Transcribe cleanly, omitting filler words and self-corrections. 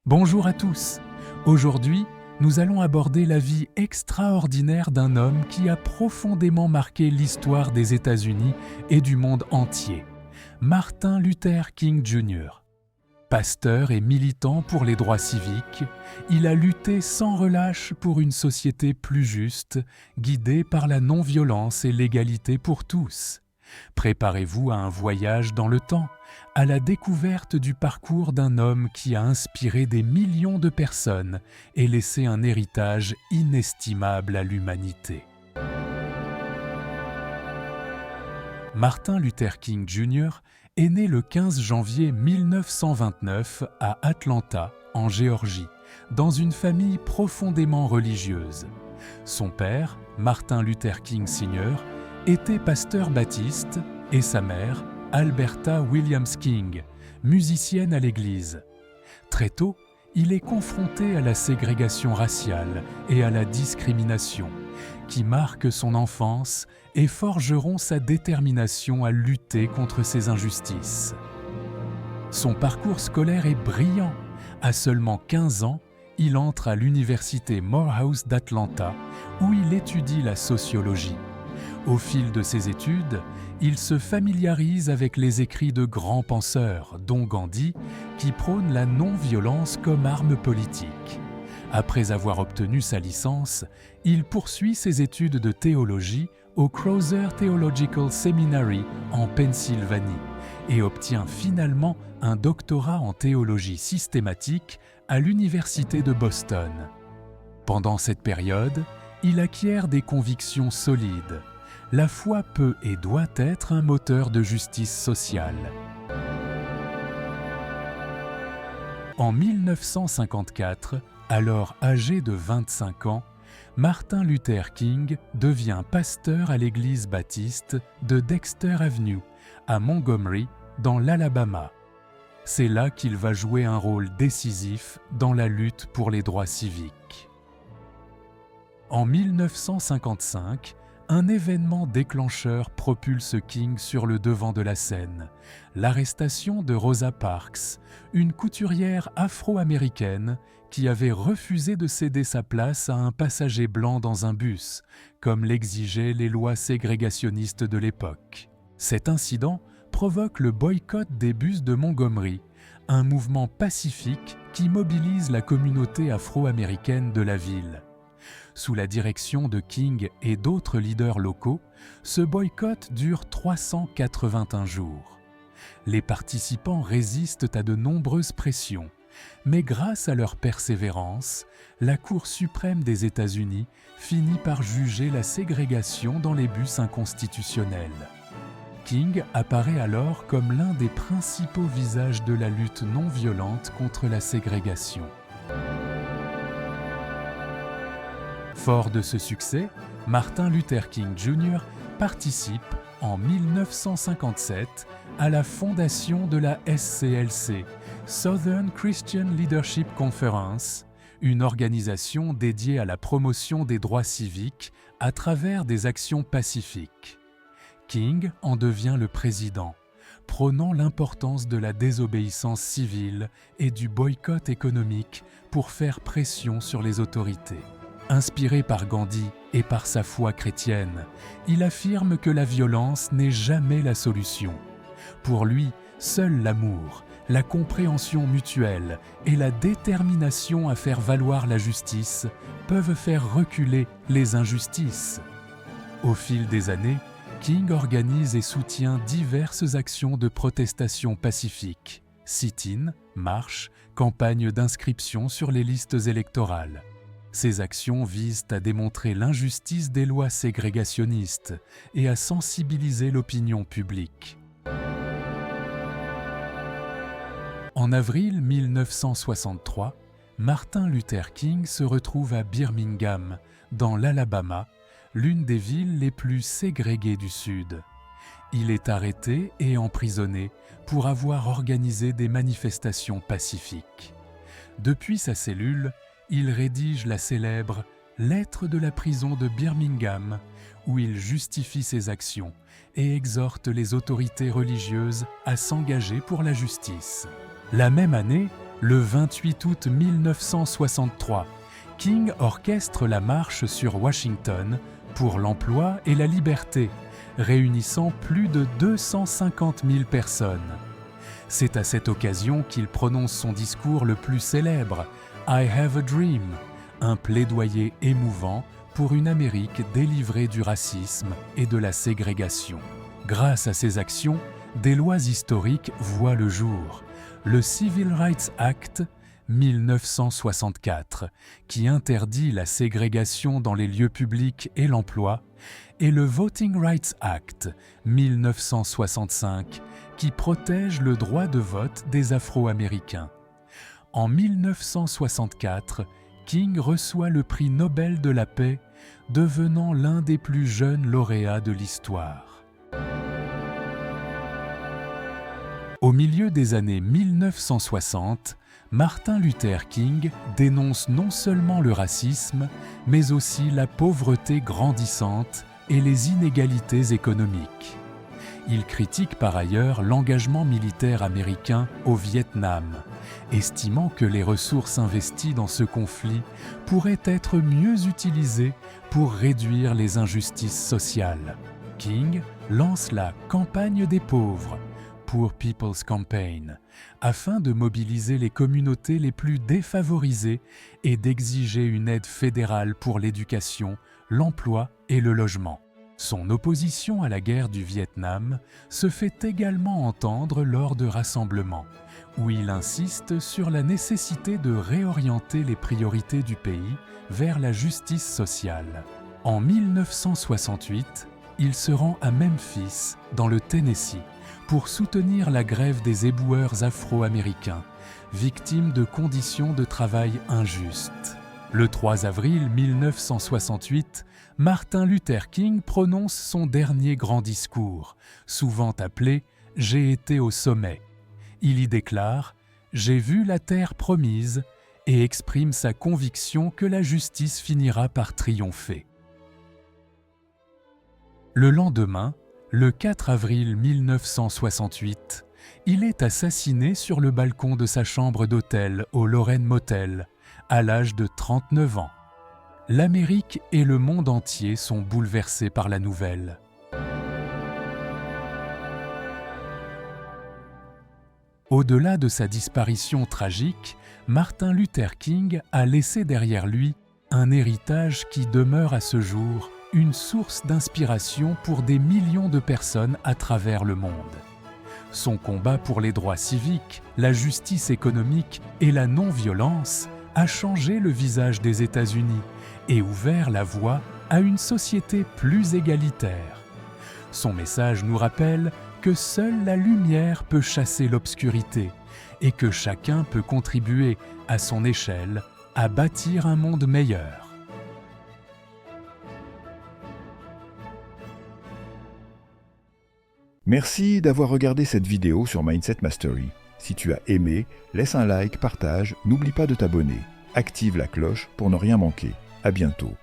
Bonjour à tous. Aujourd'hui, nous allons aborder la vie extraordinaire d'un homme qui a profondément marqué l'histoire des États-Unis et du monde entier, Martin Luther King Jr. Pasteur et militant pour les droits civiques, il a lutté sans relâche pour une société plus juste, guidée par la non-violence et l'égalité pour tous. Préparez-vous à un voyage dans le temps, à la découverte du parcours d'un homme qui a inspiré des millions de personnes et laissé un héritage inestimable à l'humanité. Martin Luther King Jr. est né le 15 janvier 1929 à Atlanta, en Géorgie, dans une famille profondément religieuse. Son père, Martin Luther King Sr., était pasteur baptiste et sa mère, Alberta Williams King, musicienne à l'église. Très tôt, il est confronté à la ségrégation raciale et à la discrimination, qui marquent son enfance et forgeront sa détermination à lutter contre ces injustices. Son parcours scolaire est brillant. À seulement 15 ans, il entre à l'université Morehouse d'Atlanta, où il étudie la sociologie. Au fil de ses études, il se familiarise avec les écrits de grands penseurs, dont Gandhi, qui prônent la non-violence comme arme politique. Après avoir obtenu sa licence, il poursuit ses études de théologie au Crowther Theological Seminary en Pennsylvanie et obtient finalement un doctorat en théologie systématique à l'Université de Boston. Pendant cette période, il acquiert des convictions solides. La foi peut et doit être un moteur de justice sociale. En 1954, alors âgé de 25 ans, Martin Luther King devient pasteur à l'église baptiste de Dexter Avenue, à Montgomery, dans l'Alabama. C'est là qu'il va jouer un rôle décisif dans la lutte pour les droits civiques. En 1955, un événement déclencheur propulse King sur le devant de la scène, l'arrestation de Rosa Parks, une couturière afro-américaine qui avait refusé de céder sa place à un passager blanc dans un bus, comme l'exigeaient les lois ségrégationnistes de l'époque. Cet incident provoque le boycott des bus de Montgomery, un mouvement pacifique qui mobilise la communauté afro-américaine de la ville. Sous la direction de King et d'autres leaders locaux, ce boycott dure 381 jours. Les participants résistent à de nombreuses pressions, mais grâce à leur persévérance, la Cour suprême des États-Unis finit par juger la ségrégation dans les bus inconstitutionnelle. King apparaît alors comme l'un des principaux visages de la lutte non violente contre la ségrégation. Fort de ce succès, Martin Luther King Jr. participe en 1957 à la fondation de la SCLC, Southern Christian Leadership Conference, une organisation dédiée à la promotion des droits civiques à travers des actions pacifiques. King en devient le président, prônant l'importance de la désobéissance civile et du boycott économique pour faire pression sur les autorités. Inspiré par Gandhi et par sa foi chrétienne, il affirme que la violence n'est jamais la solution. Pour lui, seul l'amour, la compréhension mutuelle et la détermination à faire valoir la justice peuvent faire reculer les injustices. Au fil des années, King organise et soutient diverses actions de protestation pacifique, sit-in, marches, campagnes d'inscription sur les listes électorales. Ces actions visent à démontrer l'injustice des lois ségrégationnistes et à sensibiliser l'opinion publique. En avril 1963, Martin Luther King se retrouve à Birmingham, dans l'Alabama, l'une des villes les plus ségrégées du Sud. Il est arrêté et emprisonné pour avoir organisé des manifestations pacifiques. Depuis sa cellule, il rédige la célèbre « Lettre de la prison de Birmingham » où il justifie ses actions et exhorte les autorités religieuses à s'engager pour la justice. La même année, le 28 août 1963, King orchestre la marche sur Washington pour l'emploi et la liberté, réunissant plus de 250 000 personnes. C'est à cette occasion qu'il prononce son discours le plus célèbre, « I have a dream », un plaidoyer émouvant pour une Amérique délivrée du racisme et de la ségrégation. Grâce à ces actions, des lois historiques voient le jour. Le Civil Rights Act 1964, qui interdit la ségrégation dans les lieux publics et l'emploi, et le Voting Rights Act 1965, qui protège le droit de vote des Afro-Américains. En 1964, King reçoit le prix Nobel de la paix, devenant l'un des plus jeunes lauréats de l'histoire. Au milieu des années 1960, Martin Luther King dénonce non seulement le racisme, mais aussi la pauvreté grandissante et les inégalités économiques. Il critique par ailleurs l'engagement militaire américain au Vietnam, estimant que les ressources investies dans ce conflit pourraient être mieux utilisées pour réduire les injustices sociales. King lance la « Campagne des pauvres » Poor People's Campaign, afin de mobiliser les communautés les plus défavorisées et d'exiger une aide fédérale pour l'éducation, l'emploi et le logement. Son opposition à la guerre du Vietnam se fait également entendre lors de rassemblements, où il insiste sur la nécessité de réorienter les priorités du pays vers la justice sociale. En 1968, il se rend à Memphis, dans le Tennessee, pour soutenir la grève des éboueurs afro-américains, victimes de conditions de travail injustes. Le 3 avril 1968, Martin Luther King prononce son dernier grand discours, souvent appelé « J'ai été au sommet ». Il y déclare « J'ai vu la terre promise » et exprime sa conviction que la justice finira par triompher. Le lendemain, le 4 avril 1968, il est assassiné sur le balcon de sa chambre d'hôtel au Lorraine Motel, à l'âge de 39 ans. L'Amérique et le monde entier sont bouleversés par la nouvelle. Au-delà de sa disparition tragique, Martin Luther King a laissé derrière lui un héritage qui demeure à ce jour une source d'inspiration pour des millions de personnes à travers le monde. Son combat pour les droits civiques, la justice économique et la non-violence a changé le visage des États-Unis et ouvert la voie à une société plus égalitaire. Son message nous rappelle que seule la lumière peut chasser l'obscurité et que chacun peut contribuer à son échelle à bâtir un monde meilleur. Merci d'avoir regardé cette vidéo sur Mindset Mastery. Si tu as aimé, laisse un like, partage, n'oublie pas de t'abonner. Active la cloche pour ne rien manquer. À bientôt.